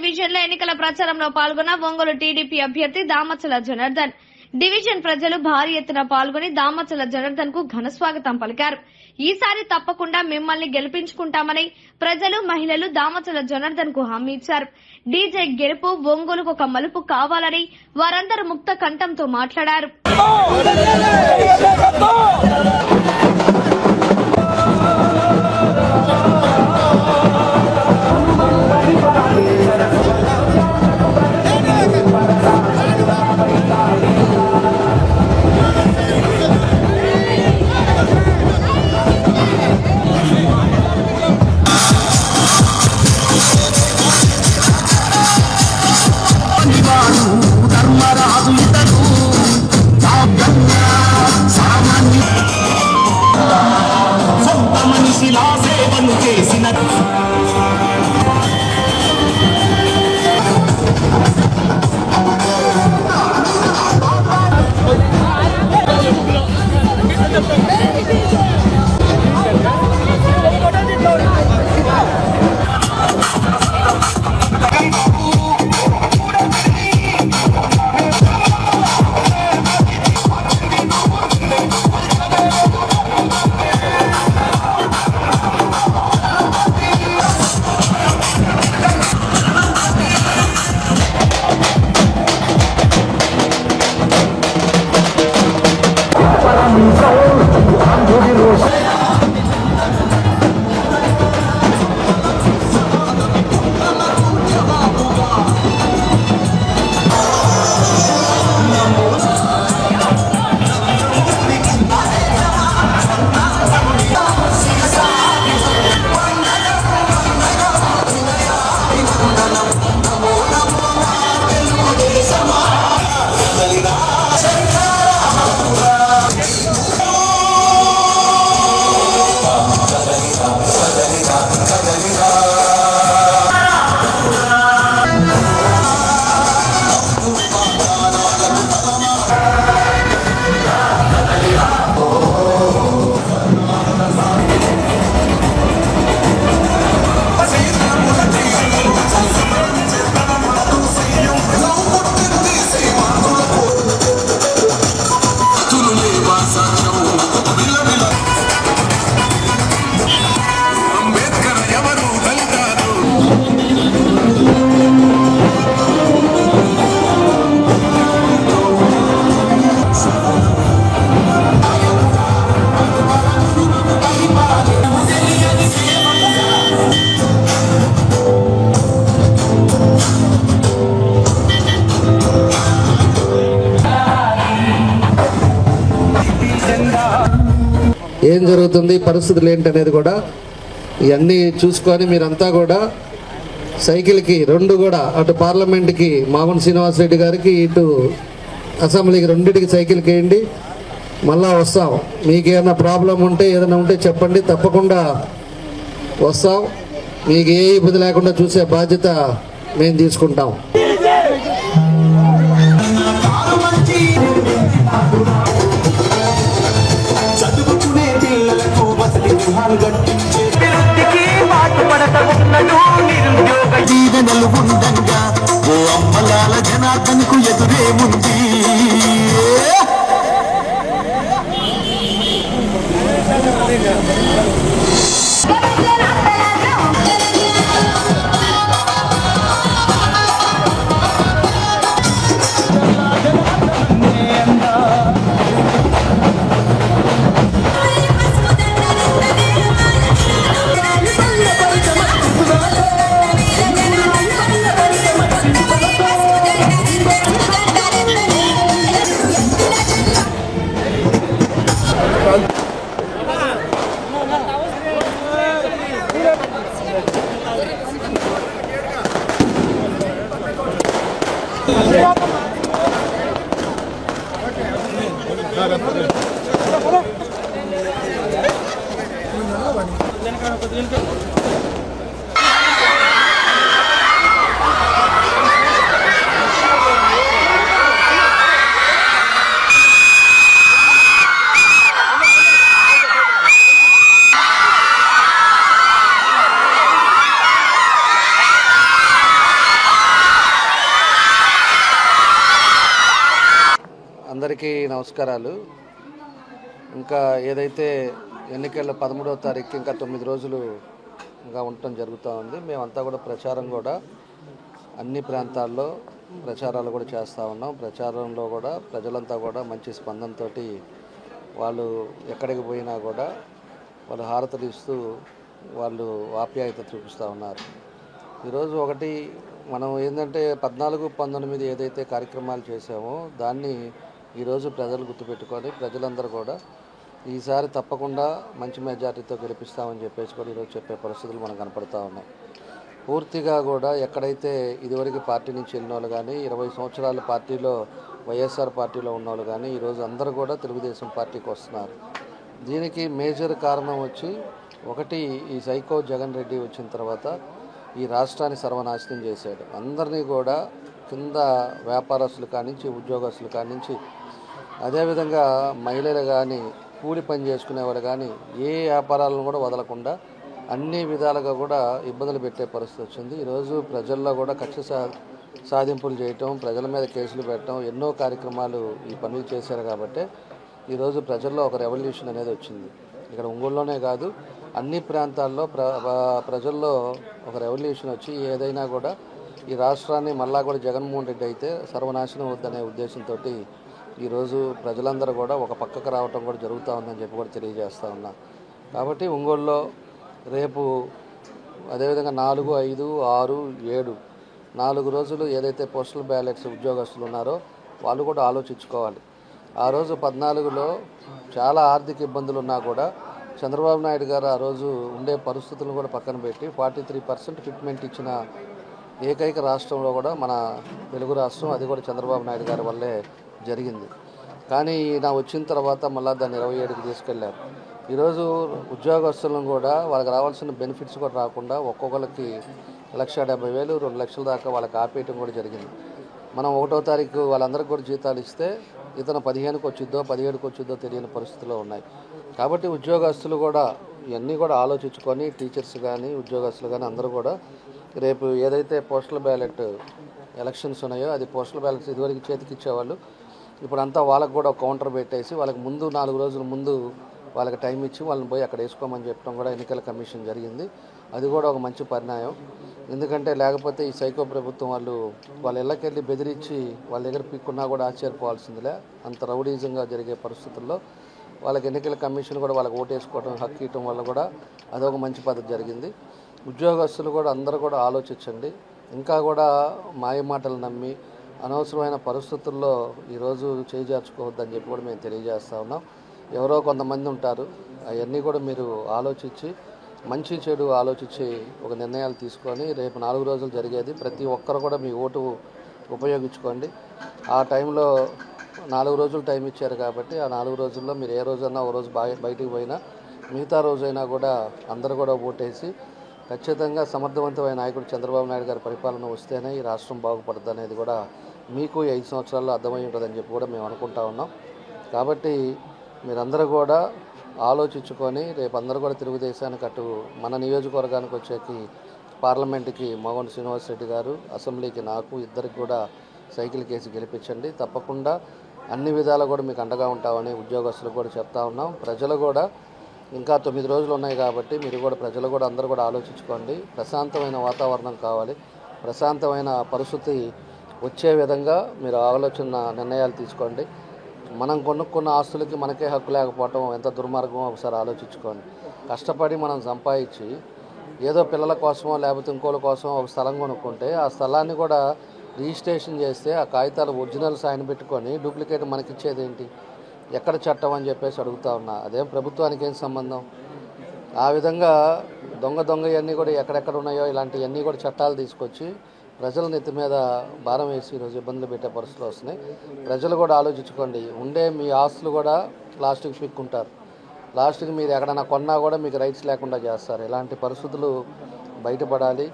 Division లో ఎన్నికల ప్రచారంలో పాల్గొన్న ఒంగోలు టీడీపీ అభ్యర్థి దామచల జనార్దన్. డివిజన్ ప్రజలు భారీ ఎత్తున పాల్గొని దామచల జనార్దన్ కు ఘన స్వాగతం పలికారు. ఈసారి తప్పకుండా మిమ్మల్ని గెలిపించుకుంటామని ప్రజలు, మహిళలు దామచల జనార్దన్ కు హామీ ఇచ్చారు. డీజే గెలుపు ఒంగోలుకు ఒక మలుపు కావాలని వారందరూ ముక్త కంఠంతో మాట్లాడారు. ఏం జరుగుతుంది, పరిస్థితులు ఏంటనేది కూడా ఇవన్నీ చూసుకొని మీరంతా కూడా సైకిల్కి రెండు కూడా అటు పార్లమెంట్కి మామన్ శ్రీనివాసరెడ్డి గారికి, ఇటు అసెంబ్లీకి రెండింటికి సైకిల్కి వేయండి. మళ్ళా వస్తాం. మీకు ఏమైనా ప్రాబ్లం ఉంటే ఏదైనా ఉంటే చెప్పండి, తప్పకుండా వస్తాం. మీకు ఏ ఇబ్బంది లేకుండా చూసే బాధ్యత మేము తీసుకుంటాం. దీవెనలు ఉండంగా ఓ అమ్మలాల జనార్దన్కు ఎదురే ఉంది. అందరికీ నమస్కారాలు. ఇంకా ఏదైతే ఎన్నికల 13వ తారీఖు ఇంకా 9 రోజులు ఇంకా ఉండటం జరుగుతూ ఉంది. మేమంతా కూడా ప్రచారం కూడా అన్ని ప్రాంతాల్లో ప్రచారాలు కూడా చేస్తూ ఉన్నాం. ప్రచారంలో కూడా ప్రజలంతా కూడా మంచి స్పందనతో వాళ్ళు ఎక్కడికి పోయినా కూడా వాళ్ళు హారతలు ఇస్తూ వాళ్ళు ఆప్యాయత చూపిస్తూ ఉన్నారు. ఈరోజు ఒకటి మనం ఏంటంటే 14, 19 ఏదైతే కార్యక్రమాలు చేసామో దాన్ని ఈరోజు ప్రజలు గుర్తుపెట్టుకొని ప్రజలందరూ కూడా ఈసారి తప్పకుండా మంచి మెజార్టీతో గెలిపిస్తామని చెప్పేసి కూడా ఈరోజు చెప్పే పరిస్థితులు మనకు కనపడతా ఉన్నాయి. పూర్తిగా కూడా ఎక్కడైతే ఇదివరకు పార్టీ నుంచి వెళ్ళిన వాళ్ళు కానీ 20 సంవత్సరాల పార్టీలో వైఎస్ఆర్ పార్టీలో ఉన్న వాళ్ళు కానీ ఈరోజు అందరూ కూడా తెలుగుదేశం పార్టీకి వస్తున్నారు. దీనికి మేజర్ కారణం వచ్చి ఒకటి ఈ సైకో జగన్ రెడ్డి వచ్చిన తర్వాత ఈ రాష్ట్రాన్ని సర్వనాశనం చేశాడు. అందరినీ కూడా కింద వ్యాపారస్తులు కానించి ఉద్యోగస్తులు కానించి అదేవిధంగా మహిళలు కానీ కూలి పని చేసుకునేవాళ్ళు కానీ ఏ వ్యాపారాలను కూడా వదలకుండా అన్ని విధాలుగా కూడా ఇబ్బందులు పెట్టే పరిస్థితి వచ్చింది. ఈరోజు ప్రజల్లో కూడా కక్ష సాధింపులు చేయటం, ప్రజల మీద కేసులు పెట్టడం, ఎన్నో కార్యక్రమాలు ఈ పనులు చేశారు. కాబట్టి ఈరోజు ప్రజల్లో ఒక రెవల్యూషన్ అనేది వచ్చింది. ఇక్కడ ఒంగోలులోనే కాదు అన్ని ప్రాంతాల్లో ప్రజల్లో ఒక రెవల్యూషన్ వచ్చి ఏదైనా కూడా ఈ రాష్ట్రాన్ని మళ్ళా కూడా జగన్మోహన్ రెడ్డి అయితే సర్వనాశనం వద్దనే ఉద్దేశంతో ఈరోజు ప్రజలందరూ కూడా ఒక పక్కకు రావటం కూడా జరుగుతూ ఉందని చెప్పి కూడా తెలియజేస్తూ ఉన్నా. కాబట్టి ఒంగోలులో రేపు అదేవిధంగా 4, 5, 6, 7 4 రోజులు ఏదైతే పోస్టల్ బ్యాలెట్స్ ఉద్యోగస్తులు ఉన్నారో వాళ్ళు కూడా ఆలోచించుకోవాలి. ఆ రోజు 14లో చాలా ఆర్థిక ఇబ్బందులు ఉన్నా కూడా చంద్రబాబు నాయుడు గారు ఆ రోజు ఉండే పరిస్థితులను కూడా పక్కన పెట్టి 43% ఫిట్మెంట్ ఇచ్చిన ఏకైక రాష్ట్రంలో కూడా మన తెలుగు రాష్ట్రం, అది కూడా చంద్రబాబు నాయుడు గారి వల్లే జరిగింది. కానీ ఈయన వచ్చిన తర్వాత మళ్ళీ దాన్ని 27కి తీసుకెళ్లారు. ఈరోజు ఉద్యోగస్తులను కూడా వాళ్ళకి రావాల్సిన బెనిఫిట్స్ కూడా రాకుండా ఒక్కొక్కరికి 1,70,000, 2 లక్షల దాకా వాళ్ళకి ఆపేయటం కూడా జరిగింది. మనం 1వ తారీఖు వాళ్ళందరికీ కూడా జీతాలు ఇస్తే ఇతను 15కి వచ్చిద్దో 17కి వచ్చిద్దో తెలియని పరిస్థితుల్లో ఉన్నాయి. కాబట్టి ఉద్యోగస్తులు కూడా ఇవన్నీ కూడా ఆలోచించుకొని టీచర్స్ కానీ ఉద్యోగస్తులు కానీ అందరూ కూడా రేపు ఏదైతే పోస్టల్ బ్యాలెట్ ఎలక్షన్స్ ఉన్నాయో అది పోస్టల్ బ్యాలెట్స్ ఇదివరకు చేతికి ఇచ్చేవాళ్ళు ఇప్పుడంతా వాళ్ళకు కూడా కౌంటర్ పెట్టేసి వాళ్ళకి ముందు 4 రోజుల ముందు వాళ్ళకి టైం ఇచ్చి వాళ్ళని పోయి అక్కడ వేసుకోమని చెప్పడం కూడా ఎన్నికల కమిషన్ జరిగింది. అది కూడా ఒక మంచి పరిణామం. ఎందుకంటే లేకపోతే ఈ సైకో ప్రభుత్వం వాళ్ళ ఇళ్ళకెళ్ళి బెదిరించి వాళ్ళ దగ్గర పిక్కున్నా కూడా ఆశ్చర్యపోవాల్సిందిలే. అంత రౌడీజంగా జరిగే పరిస్థితుల్లో వాళ్ళకి ఎన్నికల కమిషన్ కూడా వాళ్ళకి ఓటేసుకోవడం హక్కు ఇవ్వడం వల్ల కూడా అదొక మంచి పద్ధతి జరిగింది. ఉద్యోగస్తులు కూడా అందరూ కూడా ఆలోచించండి. ఇంకా కూడా మాయమాటలు నమ్మి అనవసరమైన పరిస్థితుల్లో ఈరోజు చేజార్చుకోవద్దని చెప్పి కూడా మేము తెలియజేస్తూ ఉన్నాం. ఎవరో కొంతమంది ఉంటారు, అవన్నీ కూడా మీరు ఆలోచించి మంచి చెడు ఆలోచించి ఒక నిర్ణయాలు తీసుకొని రేపు 4 రోజులు జరిగేది ప్రతి ఒక్కరు కూడా మీ ఓటు ఉపయోగించుకోండి. ఆ టైంలో 4 రోజులు టైం ఇచ్చారు కాబట్టి ఆ 4 రోజుల్లో మీరు ఏ రోజన్నా ఒక రోజు బయటికి పోయినా మిగతా రోజైనా కూడా అందరూ కూడా ఓటేసి ఖచ్చితంగా సమర్థవంతమైన నాయకుడు చంద్రబాబు నాయుడు గారి పరిపాలన వస్తేనే ఈ రాష్ట్రం బాగుపడుతుంది అనేది కూడా మీకు 5 సంవత్సరాల్లో అర్థమై ఉంటుందని చెప్పి కూడా మేము అనుకుంటా ఉన్నాం. కాబట్టి మీరందరూ కూడా ఆలోచించుకొని రేపు అందరూ కూడా తెలుగుదేశానికి అటు మన నియోజకవర్గానికి వచ్చేకి పార్లమెంటుకి మోహన్ శ్రీనివాసరెడ్డి గారు, అసెంబ్లీకి నాకు ఇద్దరికి కూడా సైకిల్ కేసి గెలిపించండి. తప్పకుండా అన్ని విధాలు కూడా మీకు అండగా ఉంటామని ఉద్యోగస్తులకు కూడా చెప్తా ఉన్నాం. ప్రజలు కూడా ఇంకా 9 రోజులు ఉన్నాయి కాబట్టి మీరు కూడా ప్రజలు కూడా అందరూ కూడా ఆలోచించుకోండి. ప్రశాంతమైన వాతావరణం కావాలి, ప్రశాంతమైన పరిస్థితి వచ్చే విధంగా మీరు నిర్ణయాలు తీసుకోండి. మనం కొనుక్కున్న ఆస్తులకి మనకే హక్కు లేకపోవటం ఎంత దుర్మార్గమో ఒకసారి ఆలోచించుకోండి. కష్టపడి మనం సంపాదించి ఏదో పిల్లల కోసమో లేకపోతే ఇంకోళ్ళ కోసమో ఒక స్థలం కొనుక్కుంటే ఆ స్థలాన్ని కూడా రిజిస్ట్రేషన్ చేస్తే ఆ కాగితాలు ఒరిజినల్ సైన్ పెట్టుకొని డూప్లికేట్ మనకిచ్చేది ఏంటి? ఎక్కడ చట్టం అని చెప్పేసి అడుగుతా ఉన్నా. అదేం ప్రభుత్వానికి ఏం సంబంధం? ఆ విధంగా దొంగ ఇవన్నీ కూడా ఎక్కడెక్కడ ఉన్నాయో ఇలాంటివన్నీ కూడా చట్టాలు తీసుకొచ్చి ప్రజల నెత్తి మీద భారం వేసి ఈరోజు ఇబ్బందులు పెట్టే పరిస్థితులు వస్తున్నాయి. ప్రజలు కూడా ఆలోచించుకోండి. ఉండే మీ ఆస్తులు కూడా ప్లాస్టిక్ పిక్కుంటారు. లాస్ట్కి మీరు ఎక్కడైనా కొన్నా కూడా మీకు రైట్స్ లేకుండా చేస్తారు. ఇలాంటి పరిస్థితులు బయటపడాలి,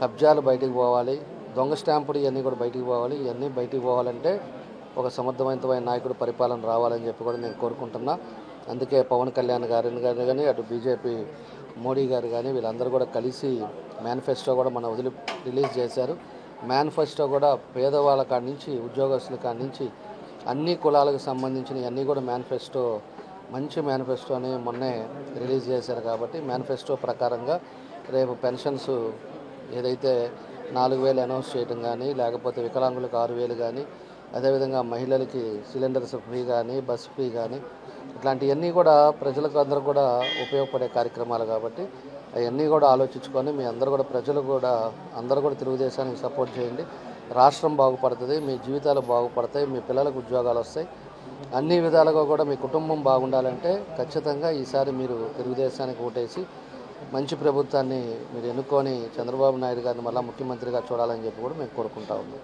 కబ్జాలు బయటికి పోవాలి, దొంగ స్టాంపులు ఇవన్నీ కూడా బయటికి పోవాలి. ఇవన్నీ బయటికి పోవాలంటే ఒక సమర్థవంతమైన నాయకుడు పరిపాలన రావాలని చెప్పి కూడా నేను కోరుకుంటున్నా. అందుకే పవన్ కళ్యాణ్ గారిని కానీ అటు బీజేపీ మోడీ గారు కానీ వీళ్ళందరూ కూడా కలిసి మేనిఫెస్టో కూడా రిలీజ్ చేశారు. మేనిఫెస్టో కూడా పేదవాళ్ళ కాడి నుంచి ఉద్యోగస్తుల కాడి నుంచి అన్ని కులాలకు సంబంధించిన అన్నీ కూడా మేనిఫెస్టో మంచి మేనిఫెస్టోని మొన్నే రిలీజ్ చేశారు. కాబట్టి మేనిఫెస్టో ప్రకారంగా రేపు పెన్షన్స్ ఏదైతే 4,000 అనౌన్స్ చేయడం కానీ, లేకపోతే వికలాంగులకు 6,000 కానీ, అదేవిధంగా మహిళలకి సిలిండర్స్ ఫ్రీ కానీ, బస్ ఫ్రీ కానీ, ఇట్లాంటివన్నీ కూడా ప్రజలకు అందరూ కూడా ఉపయోగపడే కార్యక్రమాలు. కాబట్టి అవన్నీ కూడా ఆలోచించుకొని మీ అందరూ కూడా ప్రజలు కూడా అందరూ కూడా తెలుగుదేశానికి సపోర్ట్ చేయండి. రాష్ట్రం బాగుపడుతుంది, మీ జీవితాలు బాగుపడతాయి, మీ పిల్లలకు ఉద్యోగాలు వస్తాయి. అన్ని విధాలుగా కూడా మీ కుటుంబం బాగుండాలంటే ఖచ్చితంగా ఈసారి మీరు తెలుగుదేశానికి ఓటేసి మంచి ప్రభుత్వాన్ని మీరు ఎన్నుకొని చంద్రబాబు నాయుడు గారిని మళ్ళీ ముఖ్యమంత్రిగా చూడాలని చెప్పి కూడా మేము కోరుకుంటా ఉన్నాం.